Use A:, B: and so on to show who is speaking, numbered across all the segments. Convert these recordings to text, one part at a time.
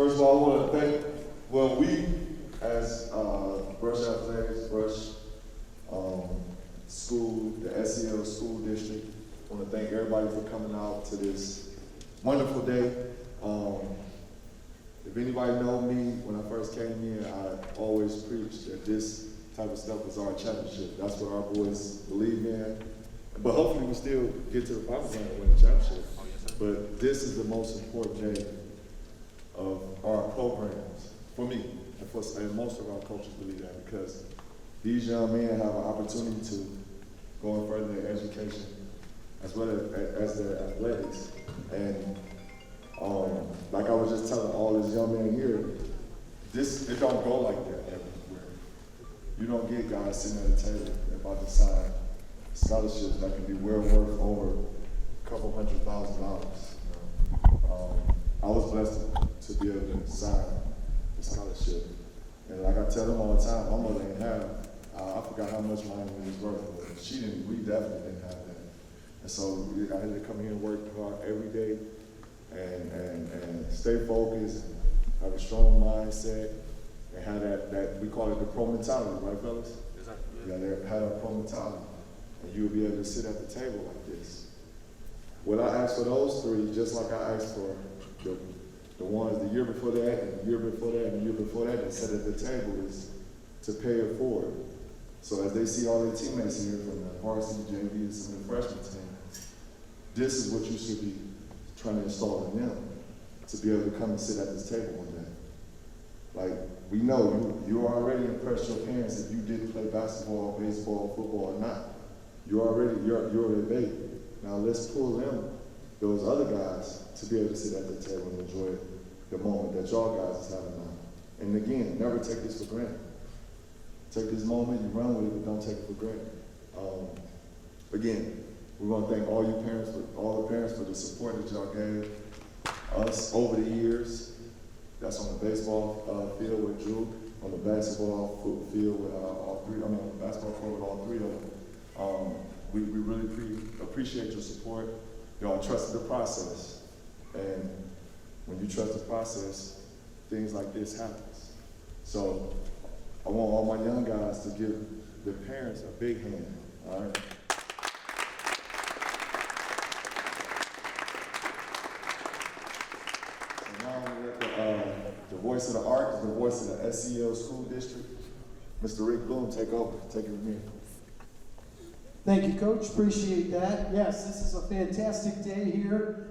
A: First of all, I want to thank, we as Brush Athletics, Brush School, the SEL School District, I want to thank everybody for coming out to this wonderful day. If anybody know me, when I first came in, I always preached that this type of stuff was our championship. That's what our boys believe in. But hopefully we still get to the promised land and win the championship. But this is the most important day of our programs, for me, and most of our coaches believe that, because these young men have an opportunity to go and further their education as well as their athletics. And like I was just telling all these young men here, it don't go like that everywhere. You don't get guys sitting at a table about to sign scholarships that can be well worth over a couple $100,000. I was blessed to be able to sign the scholarship. And like I tell them all the time, my mother didn't have, I forgot how much mine was worth, but we definitely didn't have that. And so I had to come here and work hard every day and stay focused, have a strong mindset, and have that we call it the pro mentality, right fellas? Exactly. Yeah, they have a pro mentality. And you'll be able to sit at the table like this. What I asked for those three, just like I asked for the ones the year before that, and the year before that, and the year before that sat at the table, is to pay it forward. So as they see all their teammates here from the varsity, JV, and some of the freshman team, this is what you should be trying to install in them, to be able to come and sit at this table one day. Like, we know you already impressed your parents if you didn't play basketball, baseball, football, or not. You're a baby. Now let's pull them, those other guys, to be able to sit at the table and enjoy the moment that y'all guys is having now. And again, never take this for granted. Take this moment, you run with it, but don't take it for granted. Again, we want to thank all the parents for the support that y'all gave us over the years. That's on the baseball field with Drew, on the basketball field with all three, on the basketball court with all three of them. We really appreciate your support. Y'all trusted the process. And when you trust the process, things like this happens. So I want all my young guys to give their parents a big hand, all right? So now we're at the voice of the arts, the voice of the SEL School District. Mr. Rick Bloom, take over. Take it with me.
B: Thank you, Coach. Appreciate that. Yes, this is a fantastic day here.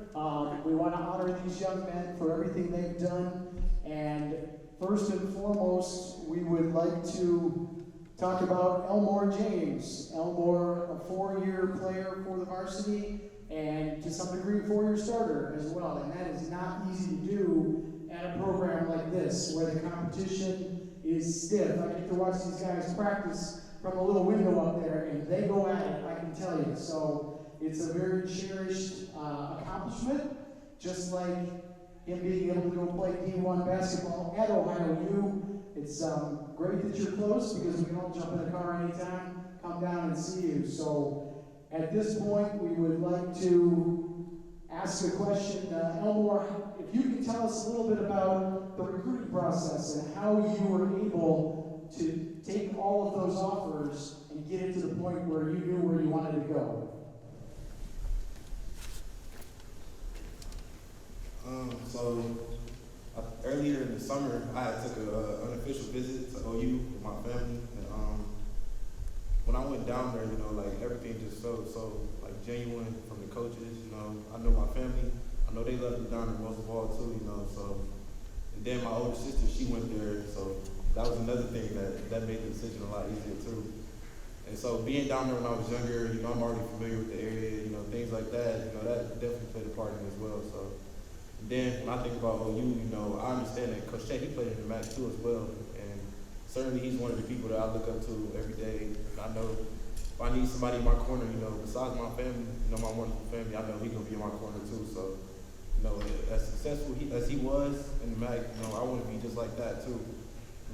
B: We want to honor these young men for everything they've done. And first and foremost, we would like to talk about Elmore James. Elmore, a 4-year player for the varsity, and to some degree, 4-year starter as well. And that is not easy to do at a program like this, where the competition is stiff. I get to watch these guys practice from a little window up there, and they go at it, I can tell you. So it's a very cherished accomplishment, just like him being able to go play D1 basketball at Ohio U. It's great that you're close, because we can all jump in the car anytime, come down and see you. So at this point, we would like to ask a question. Elmore, if you could tell us a little bit about the recruiting process and how you were able to take all of those offers and get it to the point where you knew where you wanted to go.
C: Earlier in the summer, I took an unofficial visit to OU with my family, and when I went down there, everything just felt so genuine from the coaches. I know my family, I know they loved it down there most of all too. And then my older sister, she went there, so that was another thing that made the decision a lot easier too. And so being down there when I was younger, I'm already familiar with the area, things like that, that definitely played a part in it as well. So then when I think about OU, I understand that Coach Che, he played in the MAC too as well. And certainly he's one of the people that I look up to every day. I know if I need somebody in my corner, besides my family, my wonderful family, I know he's gonna be in my corner too. So, as successful as he was in the MAC, I want to be just like that too.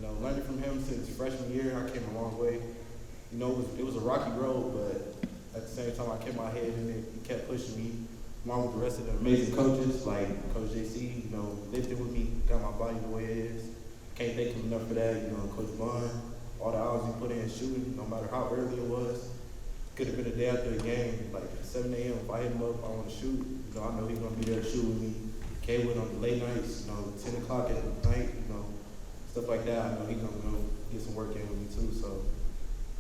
C: Learning from him since freshman year, I came a long way. It was a rocky road, but at the same time, I kept my head in it. He kept pushing me. along with the rest of the amazing coaches, like Coach JC, you know, lifted with me, got my body the way it is. Can't thank him enough for that. You know, Coach Bond, all the hours he put in shooting, no matter how early it was. Could have been a day after a game, like at 7 a.m. If I hit him up, I want to shoot. You know, I know he's gonna be there to shoot with me. K-Wood on the late nights, you know, 10 o'clock at night, you know, stuff like that. I know he's gonna go get some work in with me too. So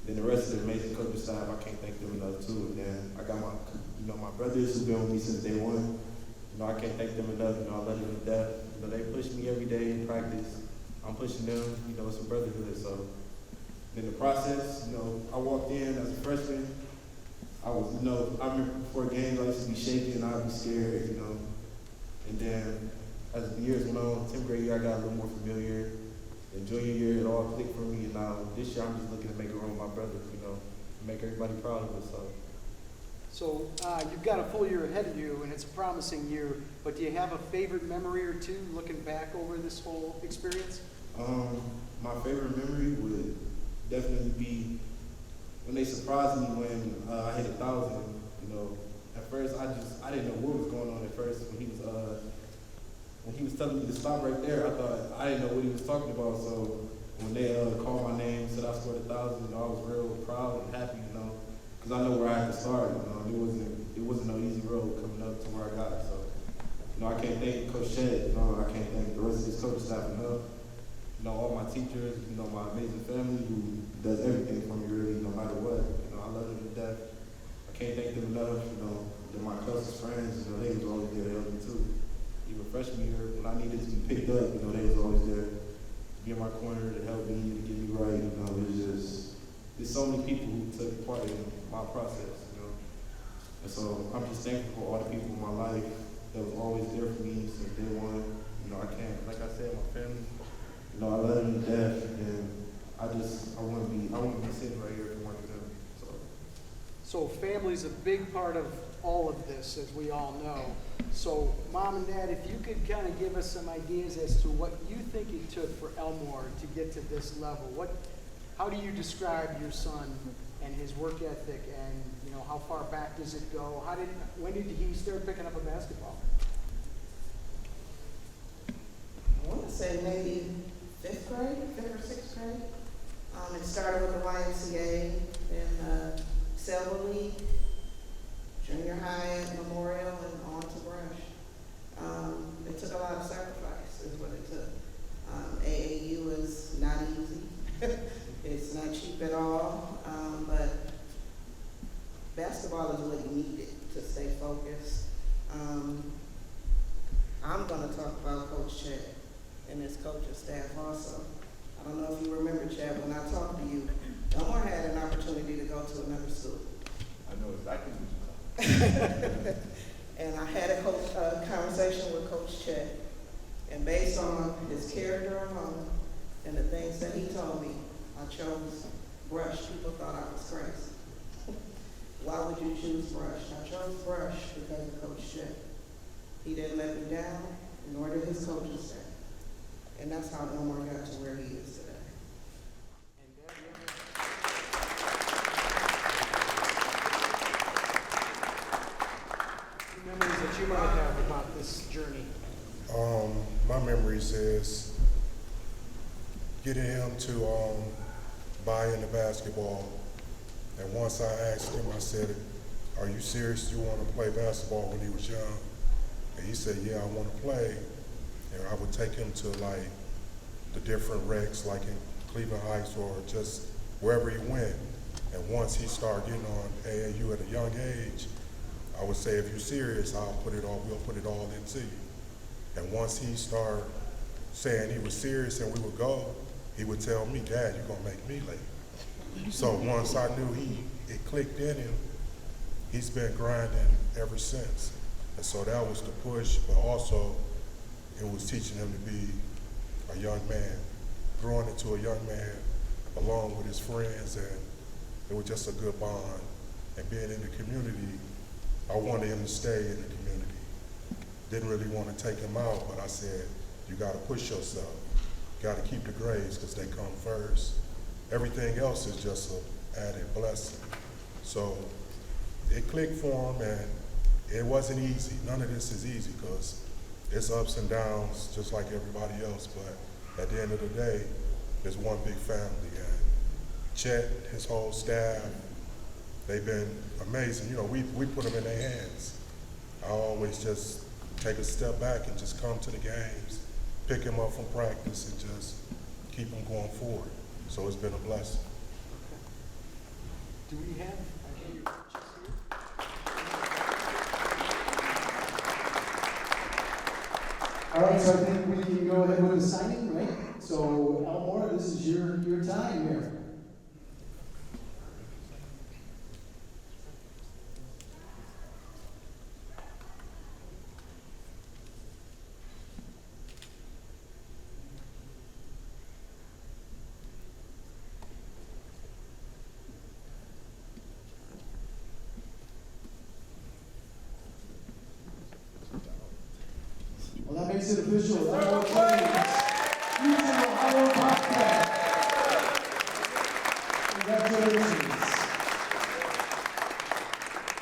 C: then the rest of the amazing coaching staff, I can't thank them enough too. And then I got my, you know, my brothers who've been with me since day one. You know, I can't thank them enough. You know, I love them to death. You know, they push me every day in practice. I'm pushing them. You know, it's a brotherhood. So in the process, you know, I walked in as a freshman. I was, you know, I remember before games, I used to be shaking, I'd be scared, you know. And then as the years went on, 10th grade year, I got a little more familiar. And junior year, it all clicked for me. And now this year, I'm just looking to make a run with my brother, you know, make everybody proud of us.
D: So you've got a full year ahead of you, and it's a promising year. But do you have a favorite memory or two looking back over this whole experience?
C: My favorite memory would definitely be when they surprised me when I hit 1,000. You know, at first I didn't know what was going on at first when he was telling me to stop right there. I didn't know what he was talking about. So when they called my name, said I scored 1,000, you know, I was real proud and happy, you know, because I know where I had to start. You know, it wasn't no easy road coming up to where I got. So, you know, I can't thank Coach Shed. You know, I can't thank the rest of his coaching staff enough. You know, all my teachers. You know, my amazing family who does everything for me, really, no matter what. You know, I love them to death. I can't thank them enough. You know, they're my closest friends. You know, they was always there to help me too. Even freshman year, when I needed to be picked up, you know, they was always there to be in my corner, to help me, to get me right. You know, there's so many people who took part in my process, you know. And so I'm just thankful for all the people in my life that was always there for me since day one. You know, I can't, like I said, my family, you know, I love them to death, and I wouldn't be sitting right here if it weren't for them.
D: So family's a big part of all of this, as we all know. So Mom and Dad, if you could kind of give us some ideas as to what you think it took for Elmore to get to this level. How do you describe your son and his work ethic, and you know, how far back does it go? When did he start picking up a basketball?
E: I want to say maybe 5th or 6th grade. It started with the YMCA, then Silver League, junior high at Memorial, and on to Brush. It took a lot of sacrifice, is what it took. AAU is not easy. It's not cheap at all, but basketball is what he needed to stay focused. I'm going to talk about Coach Chad and his coaching staff also. I don't know if you remember, Chad, when I talked to you, Elmore had an opportunity to go to another school.
A: I know exactly what you're talking about.
E: And I had a conversation with Coach Chet, and based on his character alone and the things that he told me, I chose Brush. People thought I was crazy. Why would you choose Brush? I chose Brush because of Coach Chet. He didn't let me down, nor did his coaching staff. And that's how Elmore got to where he is today.
D: Memories that you might have about this journey?
F: My memories is getting him to buy into basketball. And once I asked him, I said, "Are you serious? You want to play basketball?" When he was young, and he said, "Yeah, I want to play." And I would take him to like the different recs, like in Cleveland Heights or just wherever he went. And once he started getting on AAU at a young age, I would say, "If you're serious, we'll put it all into you." And once he started saying he was serious and we would go, he would tell me, "Dad, you're gonna make me late." So once I knew it clicked in him, he's been grinding ever since. And so that was the push, but also it was teaching him to be a young man, growing into a young man along with his friends, and it was just a good bond. And being in the community, I wanted him to stay in the community. Didn't really want to take him out, but I said, "You got to push yourself. You got to keep the grades because they come first. Everything else is just an added blessing." So it clicked for him, and it wasn't easy. None of this is easy because it's ups and downs just like everybody else. But at the end of the day, it's one big family. And Chet, his whole staff, they've been amazing. You know, we put them in their hands. I always just take a step back and just come to the games, pick him up from practice, and just keep him going forward. So it's been a blessing.
D: Do we have, I hear your coaches here?
B: All right, so I think we can go ahead with the signing, right? So Elmore, this is your time here. Well, that makes it official. Elmore James, future Ohio Bobcat. Congratulations.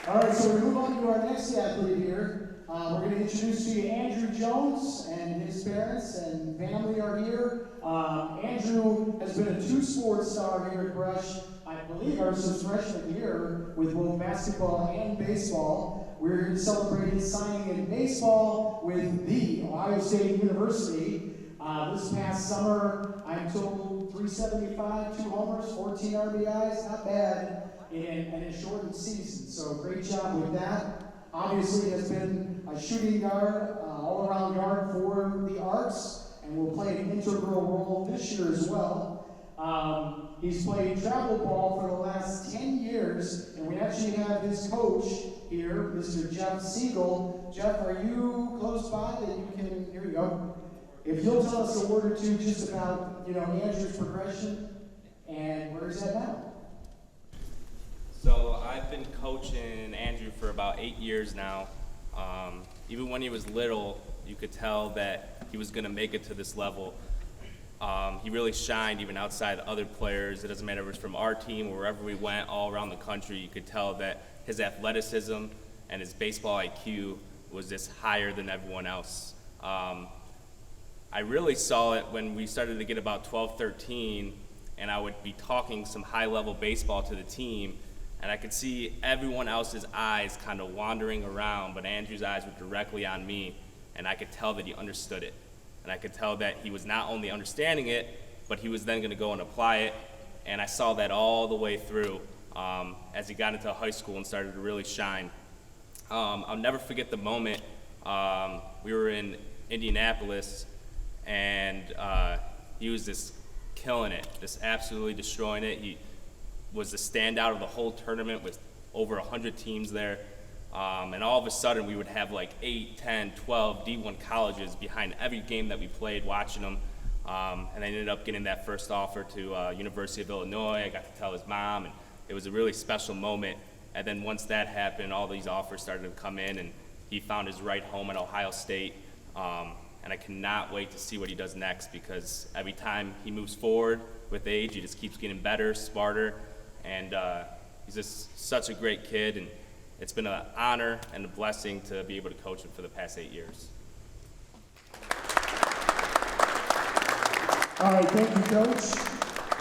B: All right, so we move on to our next athlete here. We're going to introduce to you Andrew Jones, and his parents and family are here. Andrew has been a two-sport star here at Brush, I believe, ever since freshman year with both basketball and baseball. We're here to celebrate his signing in baseball with the Ohio State University. This past summer, I'm told 375, 2 homers, 14 RBIs, not bad in a shortened season. So great job with that. Obviously has been a shooting guard, all-around guard for the Arcs, and will play an integral role this year as well. He's played travel ball for the last 10 years, and we actually have his coach here, Mr. Jeff Siegel. Jeff, are you close by that you can, here you go. If you'll tell us a word or two just about, Andrew's progression and where he's at now.
G: So I've been coaching Andrew for about 8 years now. Even when he was little, you could tell that he was going to make it to this level. He really shined even outside other players. It doesn't matter if it was from our team or wherever we went all around the country. You could tell that his athleticism and his baseball IQ was just higher than everyone else. I really saw it when we started to get about 12, 13, and I would be talking some high-level baseball to the team, and I could see everyone else's eyes kind of wandering around, but Andrew's eyes were directly on me, and I could tell that he understood it. And I could tell that he was not only understanding it, but he was then going to go and apply it, and I saw that all the way through as he got into high school and started to really shine. I'll never forget the moment. We were in Indianapolis, and he was just killing it, just absolutely destroying it. He was the standout of the whole tournament with over 100 teams there. And all of a sudden, we would have like 8, 10, 12 D1 colleges behind every game that we played, watching them. And I ended up getting that first offer to University of Illinois. I got to tell his mom, and it was a really special moment. And then once that happened, all these offers started to come in, and he found his right home at Ohio State. And I cannot wait to see what he does next, because every time he moves forward with age, he just keeps getting better, smarter, and he's just such a great kid. And it's been an honor and a blessing to be able to coach him for the past 8 years.
B: All right, thank you, Coach.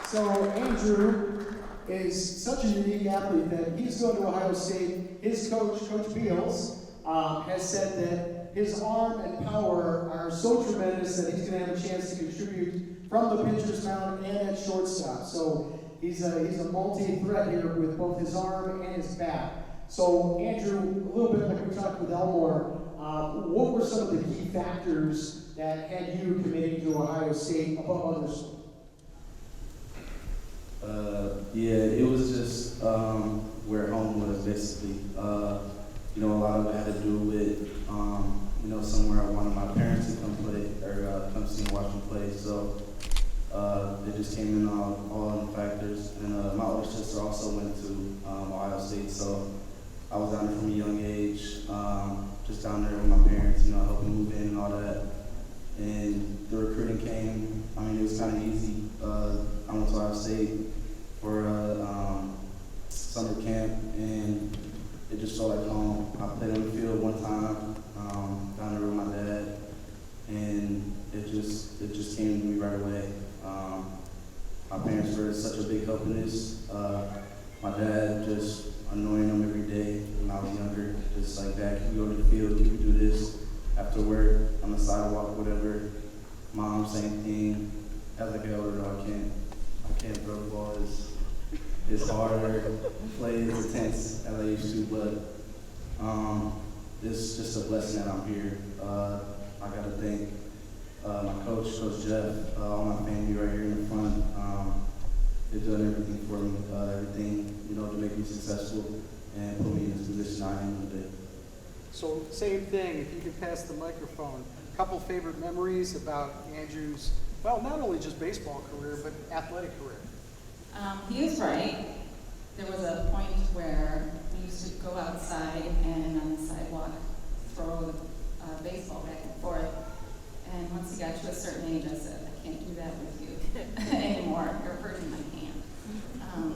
B: So Andrew is such a unique athlete that he's going to Ohio State. His coach, Coach Beals, has said that his arm and power are so tremendous that he's going to have a chance to contribute from the pitcher's mound and at shortstop. So he's a multi-threat here with both his arm and his bat. So Andrew, a little bit like we talked with Elmore, what were some of the key factors that had you committing to Ohio State above others?
H: Yeah, it was just where home was basically. A lot of it had to do with, somewhere I wanted my parents to come play or come see and watch me play. So it just came in all in factors. And my older sister also went to Ohio State, so I was down there from a young age, just down there with my parents, helping move in and all that. And the recruiting came. It was kind of easy. I went to Ohio State for summer camp, and it just felt like home. I played on the field one time, down there with my dad, and it just came to me right away. My parents were such a big help in this. My dad just annoying them every day when I was younger, just like, Dad, can you go to the field, can you do this? After work, on the sidewalk, whatever. Mom, same thing. As I get older, though, I can't throw the ball. It's harder, play is intense as I used to, but it's just a blessing that I'm here. I gotta thank my coach, Coach Jeff, all my family right here in the front. They've done everything for me, everything, to make me successful and put me in this position I am today.
D: So same thing, if you could pass the microphone. Couple favorite memories about Andrew's, well, not only just baseball career, but athletic career.
I: He was right. There was a point where we used to go outside and on the sidewalk throw the baseball back and forth. And once he got to a certain age, I said, I can't do that with you anymore. You're hurting my hand.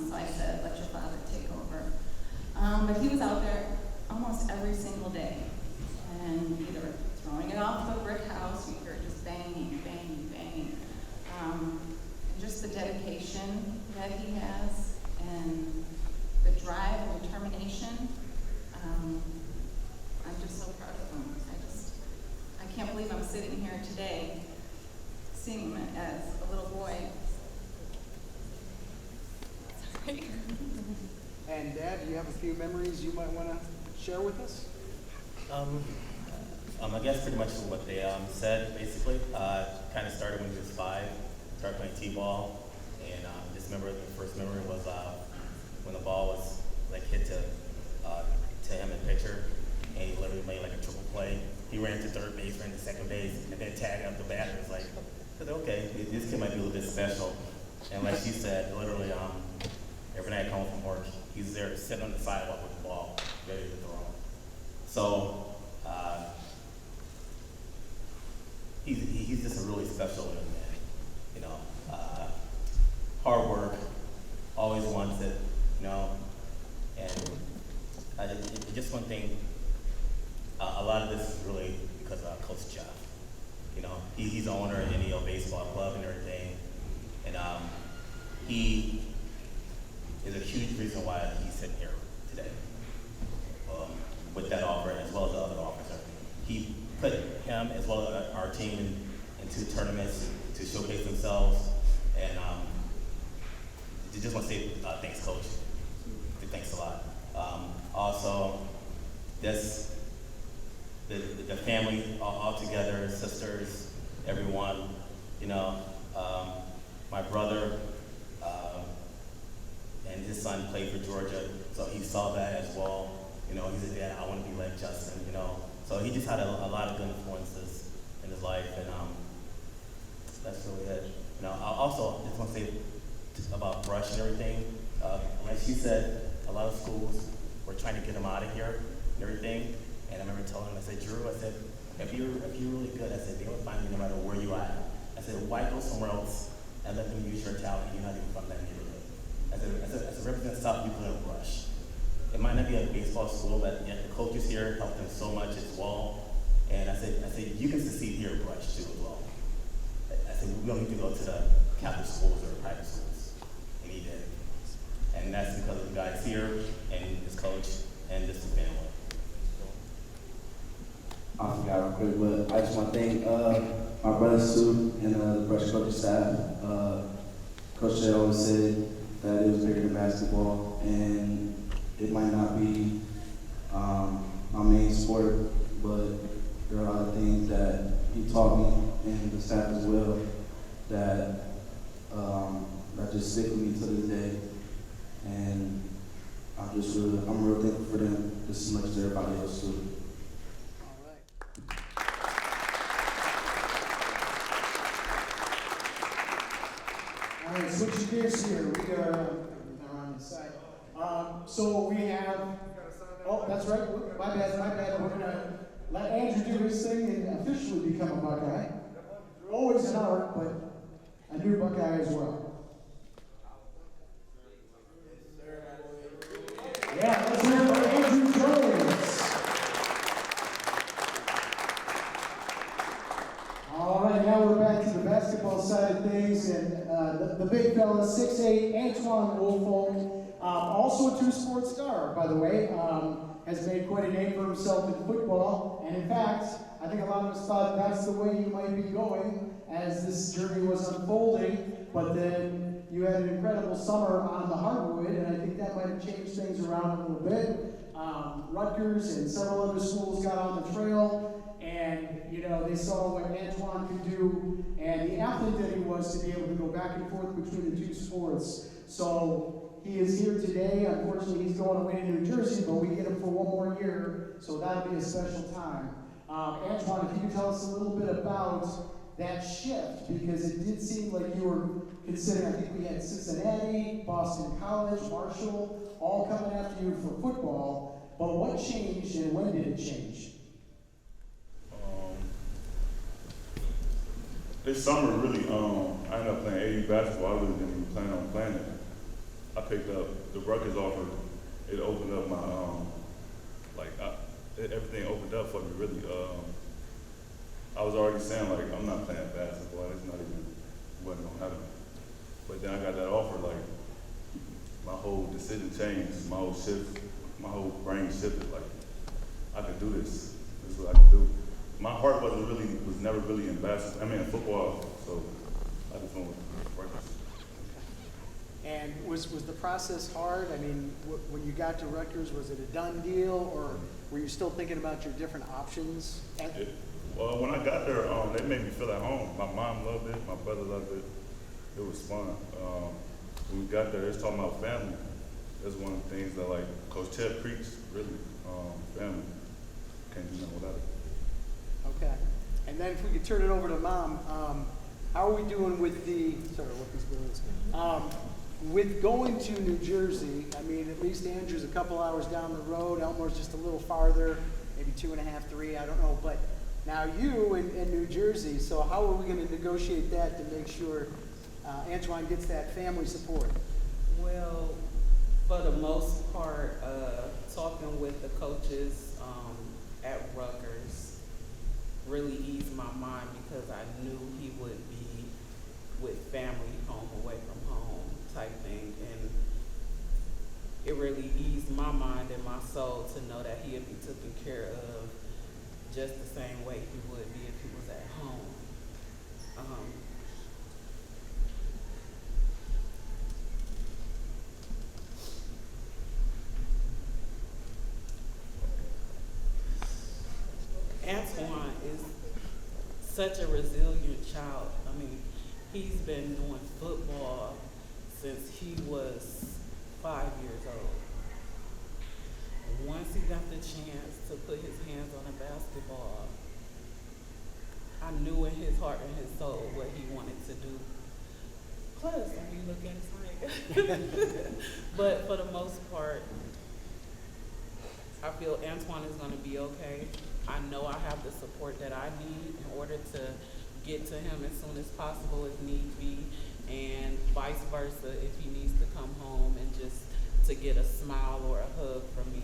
I: So I said, let your father take over. But he was out there almost every single day, and either throwing it off the brick house, you hear it just banging, banging, banging. And just the dedication that he has, and the drive and determination. I'm just so proud of him. I can't believe I'm sitting here today seeing him as a little boy. Sorry.
D: And Dad, do you have a few memories you might want to share with us?
J: I guess pretty much what they said, basically. Kind of started when he was 5, started playing t-ball, and just remember the first memory was when the ball was hit to him in pitcher, and he literally made a triple play. He ran to third base, ran to second base, and then tagged up the batter. It was like, okay, this kid might be a little bit special. And like she said, literally, every night I come home from work, he's there sitting on the sidewalk with the ball, ready to throw. So he's just a really special young man. Hard work, always wants it, and just one thing. A lot of this is really because of Coach Jeff. He's the owner of the NEO baseball club and everything, and he is a huge reason why he's sitting here today with that offer as well as the other offers. He put him as well as our team into tournaments to showcase themselves, and I just want to say thanks, Coach. Thanks a lot. Also, the family all together, sisters, everyone. My brother and his son played for Georgia, so he saw that as well. He said, "Dad, I want to be like Justin." So he just had a lot of good influences in his life, and that's really it. I also just want to say about Brush and everything. Like she said, a lot of schools were trying to get him out of here and everything. And I remember telling him, I said, Drew, I said, if you're really good, I said, they will find you no matter where you are. I said, why go somewhere else and let them use your talent? You're not even from that neighborhood. I said, represent South people in Brush. It might not be a baseball school, but the coaches here helped them so much as well. And I said, you can succeed here at Brush too as well. I said, we don't need to go to the Catholic schools or private schools. And he did. And that's because of the guys here and his coach and just the family.
H: I forgot real quick, but I just want to thank my brothers too and the Brush coaching staff. Coach Jay always said that it was bigger than basketball, and it might not be my main sport, but there are a lot of things that he taught me and the staff as well that just stick with me to this day. And I'm real thankful for them just as much as everybody else too.
B: All right, switching gears here. We are now on this side. So we have. Oh, that's right. My bad. We're gonna let Andrew do his thing and officially become a Buckeye. Always an art, but a new Buckeye as well. Yeah, let's hear it for Andrew Jones. now we're back to the basketball side of things, and the big fella, 6'8", Antoine Wolfe, also a two-sport star, by the way, has made quite a name for himself in football, and in fact, I think a lot of us thought that's the way you might be going as this journey was unfolding, but then you had an incredible summer on the hardwood, and I think that might have changed things around a little bit. Rutgers and several other schools got on the trail, and they saw what Antoine could do, and the athlete that he was to be able to go back and forth between the two sports. So he is here today. Unfortunately, he's going away to New Jersey, but we get him for one more year, so that'll be a special time. Antoine, if you could tell us a little bit about that shift, because it did seem like you were considering, I think we had Cincinnati, Boston College, Marshall, all coming after you for football, but what changed and when did it change?
K: This summer, really, I ended up playing AU basketball. I really didn't even plan on playing it. I picked up the Rutgers offer. It opened up my, everything opened up for me, really. I was already saying, I'm not playing basketball. It's not even, wasn't gonna happen. But then I got that offer, my whole decision changed, my whole brain shifted, I could do this. This is what I could do. My heart was never really in basketball, in football, so I just went with Rutgers.
D: And was the process hard? I mean, when you got to Rutgers, was it a done deal, or were you still thinking about your different options?
K: Well, when I got there, they made me feel at home. My mom loved it, my brother loved it. It was fun. When we got there, they was talking about family. That's one of the things that, Coach Ted preached, really, family. Can't do nothing without it.
D: Okay. And then if we could turn it over to Mom, how are we doing with with going to New Jersey? I mean, at least Andrew's a couple hours down the road. Elmore's just a little farther, maybe 2.5, 3, I don't know. But now you in New Jersey, so how are we going to negotiate that to make sure Antoine gets that family support?
L: Well, for the most part, talking with the coaches at Rutgers really eased my mind because I knew he would be with family home away from home type thing, and it really eased my mind and my soul to know that he'd be taken care of just the same way he would be if he was at home. Antoine is such a resilient child. I mean, he's been doing football since he was 5 years old. Once he got the chance to put his hands on a basketball, I knew in his heart and his soul what he wanted to do. Plus, I mean, look at his height. But for the most part, I feel Antoine is going to be okay. I know I have the support that I need in order to get to him as soon as possible if need be, and vice versa if he needs to come home and just to get a smile or a hug from me,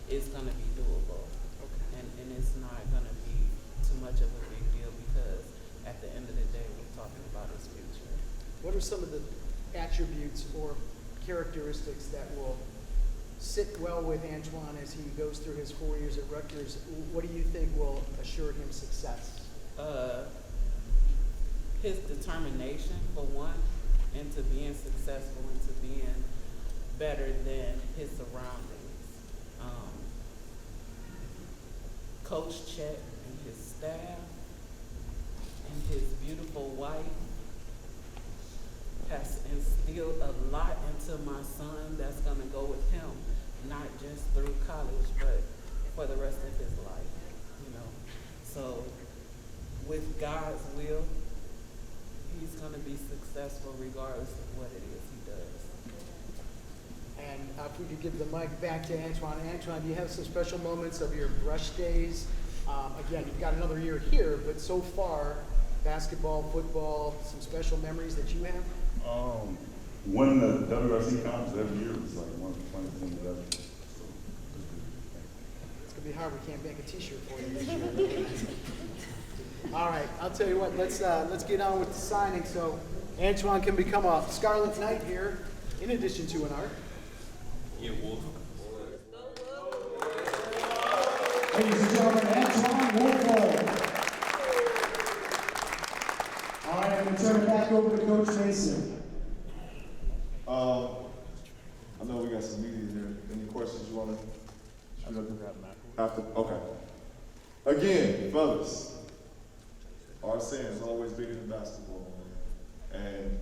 L: it's going to be doable. Okay. And it's not going to be too much of a big deal because at the end of the day, we're talking about his future.
D: What are some of the attributes or characteristics that will sit well with Antoine as he goes through his 4 years at Rutgers? What do you think will assure him success?
L: His determination, for one, into being successful, into being better than his surroundings. Coach Chet and his staff and his beautiful wife has instilled a lot into my son that's going to go with him, not just through college, but for the rest of his life, So with God's will, he's going to be successful regardless of what it is he does.
D: And if we could give the mic back to Antoine. Antoine, do you have some special moments of your brush days? Again, you've got another year here, but so far, basketball, football, some special memories that you have?
K: Winning the WRC conference every year was one of the funniest things ever. So,
D: it's going to be hard. We can't make a t-shirt for you this year. All right, I'll tell you what, let's get on with the signing so Antoine can become a Scarlet Knight here, in addition to an art.
G: Yeah, Wolf.
B: Ladies and gentlemen, Antoine Wolfe. All right, I'm going to turn it back over to Coach Mason.
A: I know we got some media here. Any questions you want to shoot up? After, okay. Again, fellas, our saying is always bigger than basketball, man. And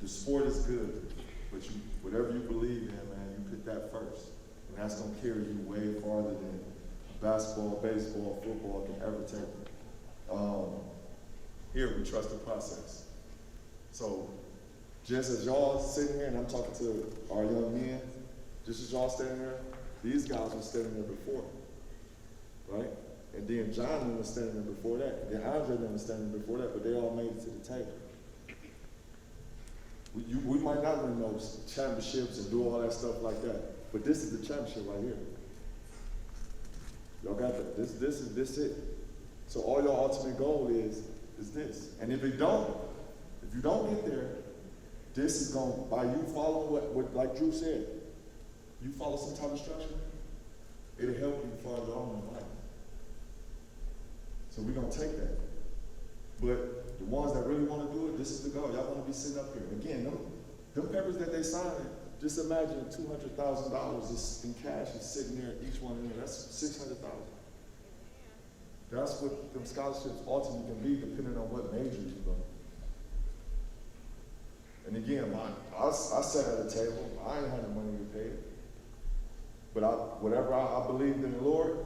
A: the sport is good, but whatever you believe in, man, you put that first. And that's going to carry you way farther than basketball, baseball, football can ever take you. Here, we trust the process. So, just as y'all sitting here, and I'm talking to our young men, just as y'all standing there, these guys were standing there before, right? And then John was standing there before that. And then Andre was standing there before that, but they all made it to the table. We might not win those championships and do all that stuff like that, but this is the championship right here. Y'all got that? This is it. So all your ultimate goal is this. And if you don't get there, this is going, by you following what like Drew said, you follow some type of structure, it'll help you farther on in life. So we're going to take that. But the ones that really want to do it, this is the goal. Y'all want to be sitting up here. Again, them papers that they signed, just imagine $200,000 is in cash is sitting there, each one in there. That's $600,000. That's what them scholarships ultimately can be, depending on what major you go. And again, I sat at a table. I ain't had the money to pay it. But whatever I believed in the Lord,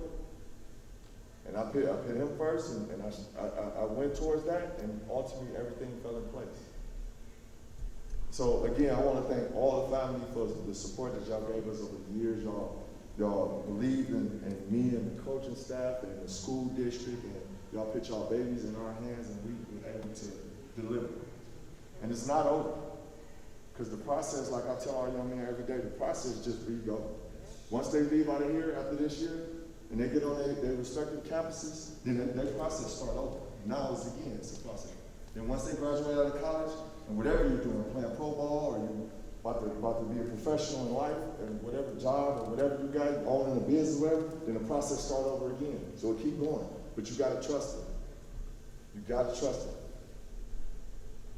A: and I put him first, and I went towards that, and ultimately everything fell in place. So again, I want to thank all the family for the support that y'all gave us over the years. Y'all believed in me and the coaching staff and the school district, and y'all put y'all babies in our hands, and we were able to deliver. And it's not over. Because the process, like I tell our young men every day, the process just re-go. Once they leave out of here after this year, and they get on their respective campuses, then that process start over. Now it's a process. Then once they graduate out of college, and whatever you're doing, playing pro ball, or you're about to be a professional in life, and whatever job, or whatever you got, owning a business, whatever, then the process start over again. So it keep going. But you gotta trust it. You gotta trust it.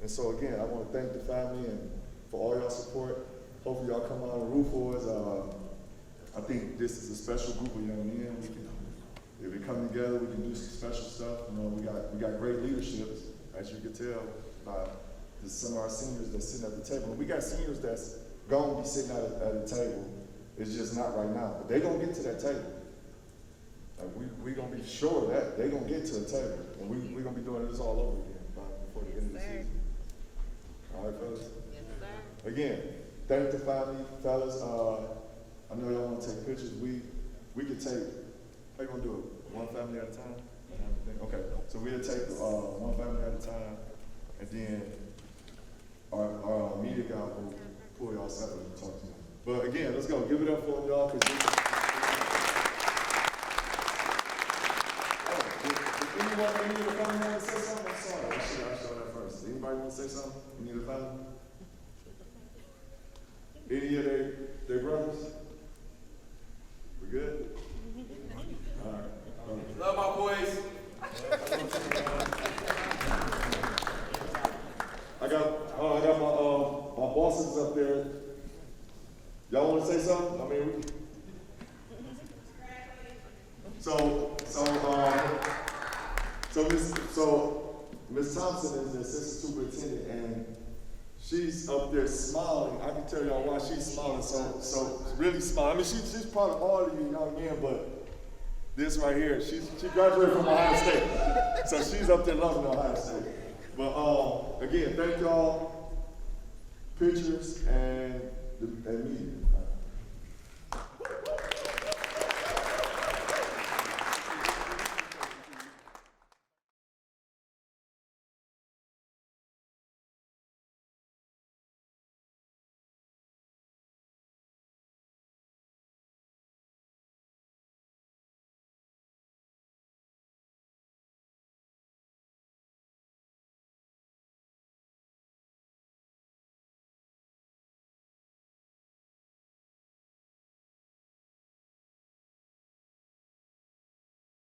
A: And so again, I want to thank the family and for all y'all support. Hopefully y'all come out and root for us. I think this is a special group of young men. If we come together, we can do some special stuff. You know, we got great leaderships, as you can tell by some of our seniors that's sitting at the table. And we got seniors that's gonna be sitting at the table. It's just not right now, but they gonna get to that table. Like we gonna be sure that they gonna get to the table, and we gonna be doing this all over again before the end of the season. All right, fellas. Again, thank the family, fellas. I know y'all want to take pictures. We could take. How you gonna do it? One family at a time? Okay. So we'll take one family at a time, and then our media guy will pull y'all separately and talk to you. But again, let's go. Give it up for them, y'all. Did anyone any of the family want to say something? I'm sorry. I should that first. Anybody want to say something? Any of the family? Any of their brothers? We good? All right.
C: Love my boys.
A: I got my bosses up there. Y'all want to say something? I mean, Miss Thompson is the assistant superintendent, and she's up there smiling. I can tell y'all why she's smiling. So really smiling. I mean, she's part of all of you young men, but this right here, she graduated from Ohio State, so she's up there loving Ohio State. But again, thank y'all. Pictures and media.